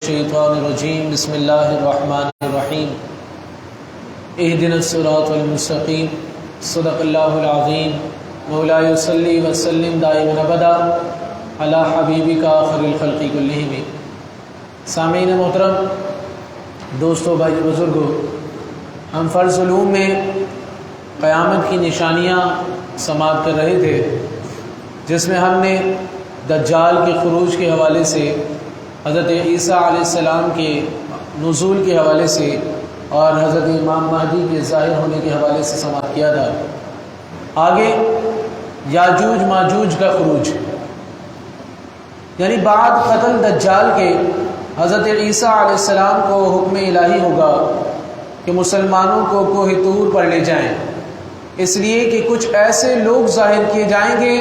الشیطان الرجیم بسم اللہ الرحمن الرحیم اہدنا الصراط المستقیم صدق اللہ العظیم مولاي صلی وسلم دائما ابدا علی حبیبک خیر الخلق کلہم۔ سامعین محترم، دوستو، بھائی بزرگو، ہم فرض علوم میں قیامت کی نشانیاں سماعت کر رہے تھے، جس میں ہم نے دجال کے خروج کے حوالے سے، حضرت عیسیٰ علیہ السلام کے نزول کے حوالے سے اور حضرت امام مہدی کے ظاہر ہونے کے حوالے سے سماعت کیا تھا۔ آگے یاجوج ماجوج کا خروج، یعنی بعد قتل دجال کے حضرت عیسیٰ علیہ السلام کو حکم الہی ہوگا کہ مسلمانوں کو کوہ طور پر لے جائیں، اس لیے کہ کچھ ایسے لوگ ظاہر کیے جائیں گے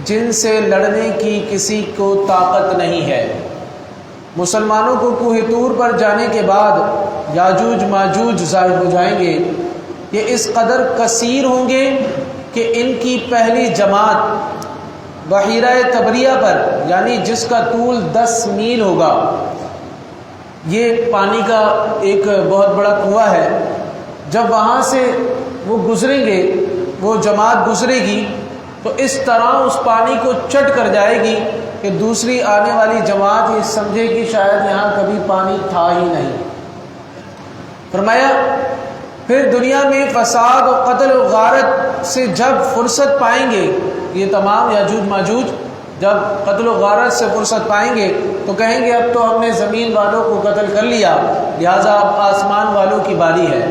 جن سے لڑنے کی کسی کو طاقت نہیں ہے۔ مسلمانوں کو کوہ طور پر جانے کے بعد یاجوج ماجوج ظاہر ہو جائیں گے۔ یہ اس قدر کثیر ہوں گے کہ ان کی پہلی جماعت بحیرہ تبریہ پر، یعنی جس کا طول 10 میل ہوگا، یہ پانی کا ایک بہت بڑا کنواں ہے، جب وہاں سے وہ گزریں گے، وہ جماعت گزرے گی تو اس طرح اس پانی کو چٹ کر جائے گی کہ دوسری آنے والی جماعت یہ سمجھے کہ شاید یہاں کبھی پانی تھا ہی نہیں۔ فرمایا پھر دنیا میں فساد و قتل و غارت سے جب فرصت پائیں گے، یہ تمام یاجوج ماجوج جب قتل و غارت سے فرصت پائیں گے تو کہیں گے اب تو ہم نے زمین والوں کو قتل کر لیا، لہٰذا اب آسمان والوں کی باری ہے۔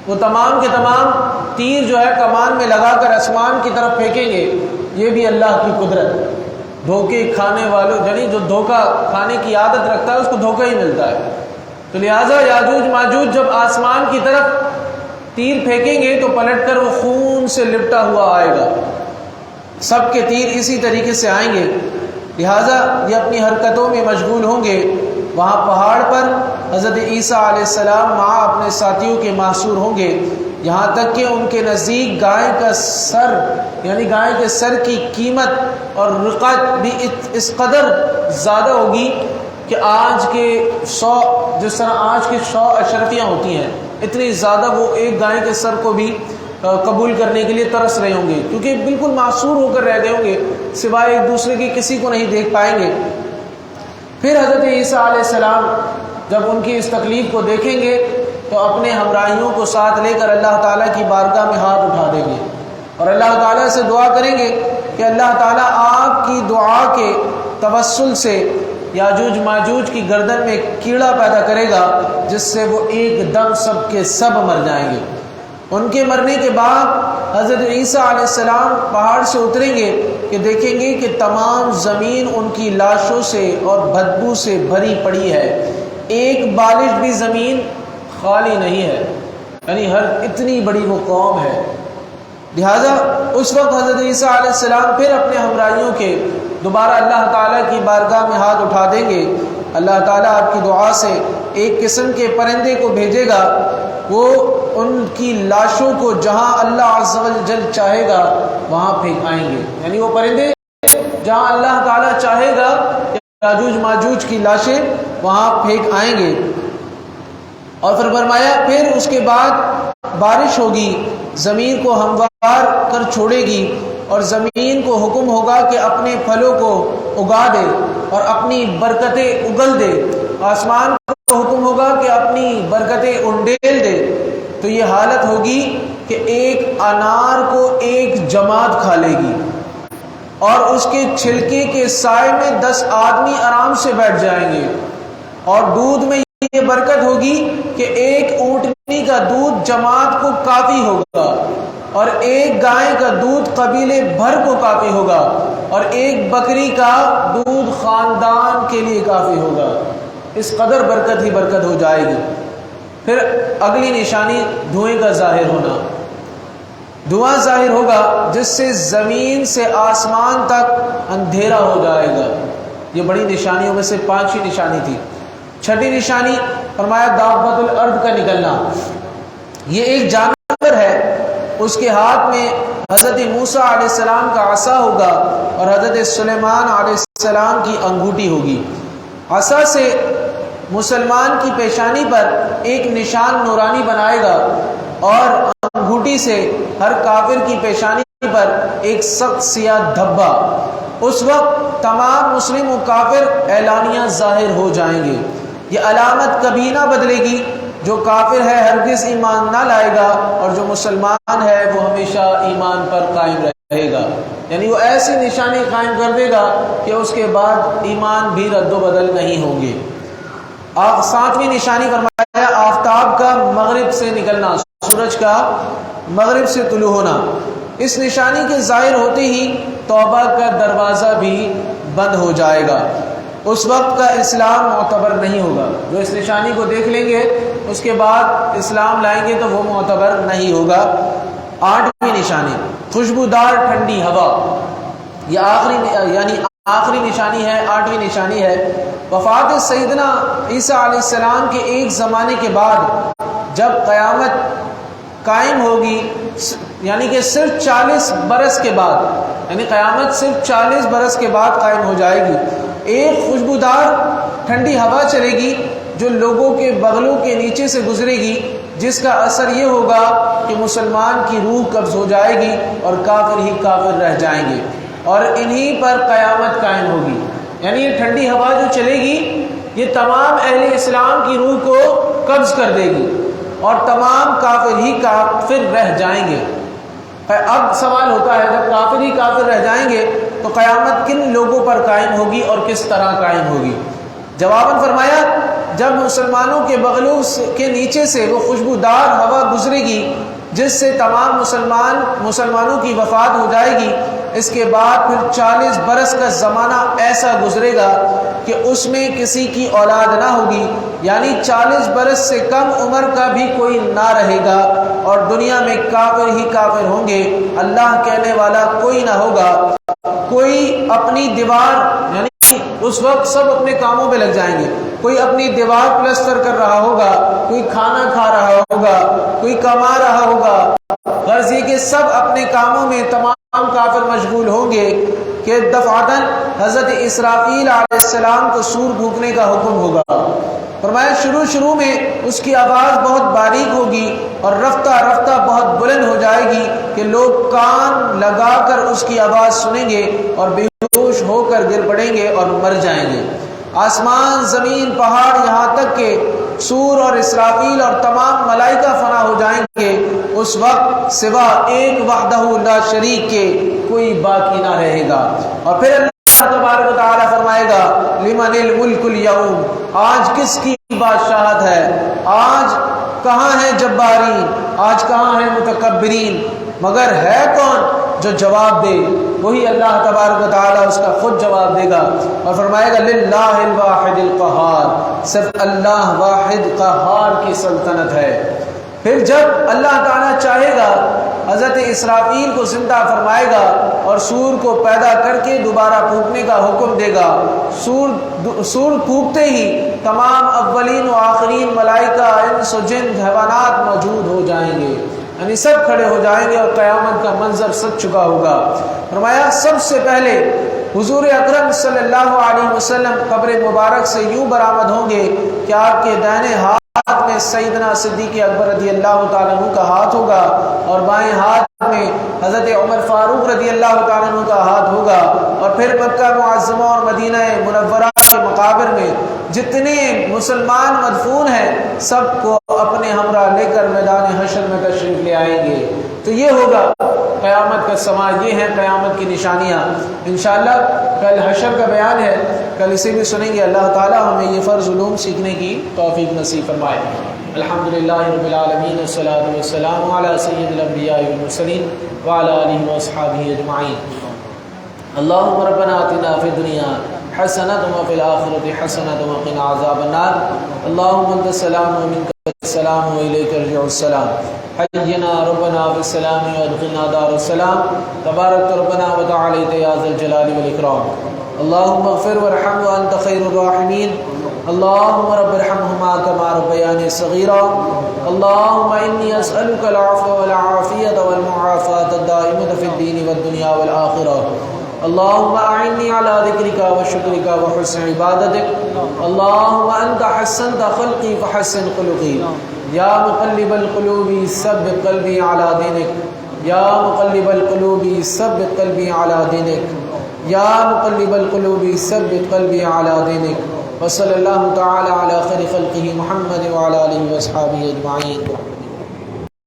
وہ تمام کے تمام تیر جو ہے کمان میں لگا کر آسمان کی طرف پھینکیں گے۔ یہ بھی اللہ کی قدرت۔ دھوکے کھانے والوں، یعنی جو دھوکہ کھانے کی عادت رکھتا ہے اس کو دھوکہ ہی ملتا ہے، تو لہٰذا یاجوج ماجوج جب آسمان کی طرف تیر پھینکیں گے تو پلٹ کر وہ خون سے لپٹا ہوا آئے گا۔ سب کے تیر اسی طریقے سے آئیں گے، لہٰذا یہ اپنی حرکتوں میں مشغول ہوں گے۔ وہاں پہاڑ پر حضرت عیسیٰ علیہ السلام مع اپنے ساتھیوں کے محصور ہوں گے، یہاں تک کہ ان کے نزدیک گائے کا سر، یعنی گائے کے سر کی قیمت اور رقعت بھی اس قدر زیادہ ہوگی کہ آج کے 100، جس طرح آج کے 100 اشرفیاں ہوتی ہیں، اتنی زیادہ وہ ایک گائے کے سر کو بھی قبول کرنے کے لیے ترس رہے ہوں گے، کیونکہ بالکل معصور ہو کر رہ گئے ہوں گے، سوائے ایک دوسرے کے کسی کو نہیں دیکھ پائیں گے۔ پھر حضرت عیسیٰ علیہ السلام جب ان کی اس تکلیف کو دیکھیں گے تو اپنے ہمراہیوں کو ساتھ لے کر اللہ تعالیٰ کی بارگاہ میں ہاتھ اٹھا دیں گے اور اللہ تعالیٰ سے دعا کریں گے کہ اللہ تعالیٰ آپ کی دعا کے توسل سے یاجوج ماجوج کی گردن میں کیڑا پیدا کرے گا، جس سے وہ ایک دم سب کے سب مر جائیں گے۔ ان کے مرنے کے بعد حضرت عیسیٰ علیہ السلام پہاڑ سے اتریں گے کہ دیکھیں گے کہ تمام زمین ان کی لاشوں سے اور بدبو سے بھری پڑی ہے، ایک بالش بھی زمین خالی نہیں ہے، یعنی اتنی بڑی وہ قوم ہے۔ لہٰذا اس وقت حضرت عیسیٰ علیہ السلام پھر اپنے ہمراہیوں کے دوبارہ اللہ تعالیٰ کی بارگاہ میں ہاتھ اٹھا دیں گے۔ اللہ تعالیٰ آپ کی دعا سے ایک قسم کے پرندے کو بھیجے گا، وہ ان کی لاشوں کو جہاں اللہ عز و جل چاہے گا وہاں پھینک آئیں گے، یعنی وہ پرندے جہاں اللہ تعالیٰ چاہے گا یاجوج ماجوج کی لاشیں وہاں پھینک آئیں گے۔ اور پھر فرمایا پھر اس کے بعد بارش ہوگی، زمین کو ہموار کر چھوڑے گی اور زمین کو حکم ہوگا کہ اپنے پھلوں کو اگا دے اور اپنی برکتیں اگل دے، آسمان کو حکم ہوگا کہ اپنی برکتیں انڈیل دے۔ تو یہ حالت ہوگی کہ ایک انار کو ایک جماعت کھا لے گی اور اس کے چھلکے کے سائے میں 10 آدمی آرام سے بیٹھ جائیں گے، اور دودھ میں یہ برکت ہوگی کہ ایک اونٹنی کا دودھ جماعت کو کافی ہوگا اور ایک گائے کا دودھ قبیلے بھر کو کافی ہوگا اور ایک بکری کا دودھ خاندان کے لیے کافی ہوگا۔ اس قدر برکت ہی برکت ہو جائے گی۔ پھر اگلی نشانی دھوئیں کا ظاہر ہونا، دھواں ظاہر ہوگا جس سے زمین سے آسمان تک اندھیرا ہو جائے گا۔ یہ بڑی نشانیوں میں سے 5 نشانی تھی۔ چھٹی نشانی فرمایا دابۃ الارض کا نکلنا، یہ ایک جانور ہے، اس کے ہاتھ میں حضرت موسیٰ علیہ السلام کا عصا ہوگا اور حضرت سلیمان علیہ السلام کی انگوٹھی ہوگی۔ عصا سے مسلمان کی پیشانی پر ایک نشان نورانی بنائے گا اور انگوٹھی سے ہر کافر کی پیشانی پر ایک سخت سیاہ دھبا۔ اس وقت تمام مسلم و کافر اعلانیہ ظاہر ہو جائیں گے۔ یہ علامت کبھی نہ بدلے گی، جو کافر ہے ہرگز ایمان نہ لائے گا اور جو مسلمان ہے وہ ہمیشہ ایمان پر قائم رہے گا۔ یعنی وہ ایسی نشانی قائم کر دے گا کہ اس کے بعد ایمان بھی رد و بدل نہیں ہوں گے۔ ساتویں نشانی فرمایا آفتاب کا مغرب سے نکلنا، سورج کا مغرب سے طلوع ہونا۔ اس نشانی کے ظاہر ہوتے ہی توبہ کا دروازہ بھی بند ہو جائے گا۔ اس وقت کا اسلام معتبر نہیں ہوگا۔ جو اس نشانی کو دیکھ لیں گے اس کے بعد اسلام لائیں گے تو وہ معتبر نہیں ہوگا۔ آٹھویں نشانی خوشبودار ٹھنڈی ہوا، یہ آخری نشانی ہے، آٹھویں نشانی ہے۔ وفات سیدنا عیسیٰ علیہ السلام کے ایک زمانے کے بعد جب قیامت قائم ہوگی، یعنی کہ صرف 40 برس کے بعد، یعنی قیامت صرف 40 برس کے بعد قائم ہو جائے گی، ایک خوشبودار ٹھنڈی ہوا چلے گی جو لوگوں کے بغلوں کے نیچے سے گزرے گی، جس کا اثر یہ ہوگا کہ مسلمان کی روح قبض ہو جائے گی اور کافر ہی کافر رہ جائیں گے، اور انہی پر قیامت قائم ہوگی۔ یعنی یہ ٹھنڈی ہوا جو چلے گی یہ تمام اہل اسلام کی روح کو قبض کر دے گی اور تمام کافر ہی کافر رہ جائیں گے۔ اب سوال ہوتا ہے جب کافر ہی کافر رہ جائیں گے تو قیامت کن لوگوں پر قائم ہوگی اور کس طرح قائم ہوگی؟ جواباً فرمایا جب مسلمانوں کے بغلوں کے نیچے سے وہ خوشبودار ہوا گزرے گی جس سے تمام مسلمانوں کی وفات ہو جائے گی، اس کے بعد پھر 40 برس کا زمانہ ایسا گزرے گا کہ اس میں کسی کی اولاد نہ ہوگی، یعنی 40 برس سے کم عمر کا بھی کوئی نہ رہے گا اور دنیا میں کافر ہی کافر ہوں گے، اللہ کہنے والا کوئی نہ ہوگا۔ کوئی اپنی دیوار، یعنی اس وقت سب اپنے کاموں پہ لگ جائیں گے، کوئی اپنی دیوار پلسٹر کر رہا ہوگا، کوئی کھانا کھا رہا ہوگا، کوئی کما رہا ہوگا، غرض یہ کہ سب اپنے کاموں میں تمام کافر مشغول ہوں گے کہ دفعتاً حضرت اسرافیل علیہ السلام کو سور پھونکنے کا حکم ہوگا۔ فرمایا شروع میں اس کی آواز بہت باریک ہوگی اور رفتہ رفتہ بہت بلند ہو جائے گی کہ لوگ کان لگا کر اس کی آواز سنیں گے اور بے ہوش ہو کر گر پڑیں گے اور مر جائیں گے۔ آسمان، زمین، پہاڑ، یہاں تک کہ سور اور اسرافیل اور تمام ملائکہ فنا ہو جائیں گے۔ اس وقت سوا ایک وحدہ لا شریک کے کوئی باقی نہ رہے گا۔ اور پھر اللہ تبارک و تعالی فرمائے گا لمن الملک اليوم، آج کس کی بادشاہت ہے؟ آج کہاں ہے جبارین؟ آج کہاں ہے متکبرین؟ مگر ہے کون جو جواب دے؟ وہی اللہ تبارک و تعالی اس کا خود جواب دے گا اور فرمائے گا للہ الواحد القہار، صرف اللہ واحد قہار کی سلطنت ہے۔ پھر جب اللہ تعالیٰ چاہے گا حضرت اسرافیل کو زندہ فرمائے گا اور سور کو پیدا کر کے دوبارہ پھونکنے کا حکم دے گا۔ سور پھونکتے ہی تمام اولین و آخرین ملائکہ، انس و جن، حیوانات موجود ہو جائیں گے، یعنی سب کھڑے ہو جائیں گے اور قیامت کا منظر سج چکا ہوگا۔ فرمایا سب سے پہلے حضور اکرم صلی اللہ علیہ وسلم قبر مبارک سے یوں برآمد ہوں گے کہ آپ کے دائیں ہاتھ میں سیدنا صدیق اکبر رضی اللہ تعالیٰ عنہ کا ہاتھ ہوگا اور بائیں ہاتھ میں حضرت عمر فاروق رضی اللہ تعالیٰ عنہ کا ہاتھ ہوگا، اور پھر مکہ معظمہ اور مدینہ منورہ کے مقابر میں جتنے مسلمان مدفون ہیں سب کو اپنے ہمراہ لے کر میدان حشر میں تشریف لے آئیں گے۔ تو یہ ہوگا قیامت کا سما، یہ ہیں قیامت کی نشانیاں۔ انشاءاللہ کل حشر کا بیان ہے، کل اسے بھی سنیں گے۔ اللہ تعالیٰ ہمیں یہ فرض علوم سیکھنے کی توفیق نصیب فرمائے۔ الحمدللہ رب العالمین والصلاة والسلام علی سید الانبیاء والمرسلین وعلی آلہ واصحابہ اجمعین۔ اللہم ربنا آتنا فی الدنیا حسنۃ وفی الآخرۃ حسنۃ وقنا عذاب النار۔ اللہم انت السلام ومنک السلام والیک یرجع السلام۔ حینا ربنا بالسلام وادخلنا دار السلام۔ تبارک ربنا وتعالیت یا ذا الجلال والاکرام۔ اللہم اغفر وارحم وانت خیر الراحمین۔ اللہم رب ارحمہما کما ربیانی صغیرا۔ اللہم انی اسألک العفو والعافیۃ والمعافاۃ الدائمۃ فی الدین والدنیا والآخرہ۔ اللهم أعني على ذكرك وشكرك وحسن عبادتك. اللهم أنت حسنت خلقي فحسن خلقي. يا مقلب القلوب ثبت قلبي على دينك. يا مقلب القلوب ثبت قلبي على دينك. يا مقلب القلوب ثبت قلبي على دينك. وصلى الله تعالى على خير خلقه محمد وعلى آله وأصحابه أجمعين.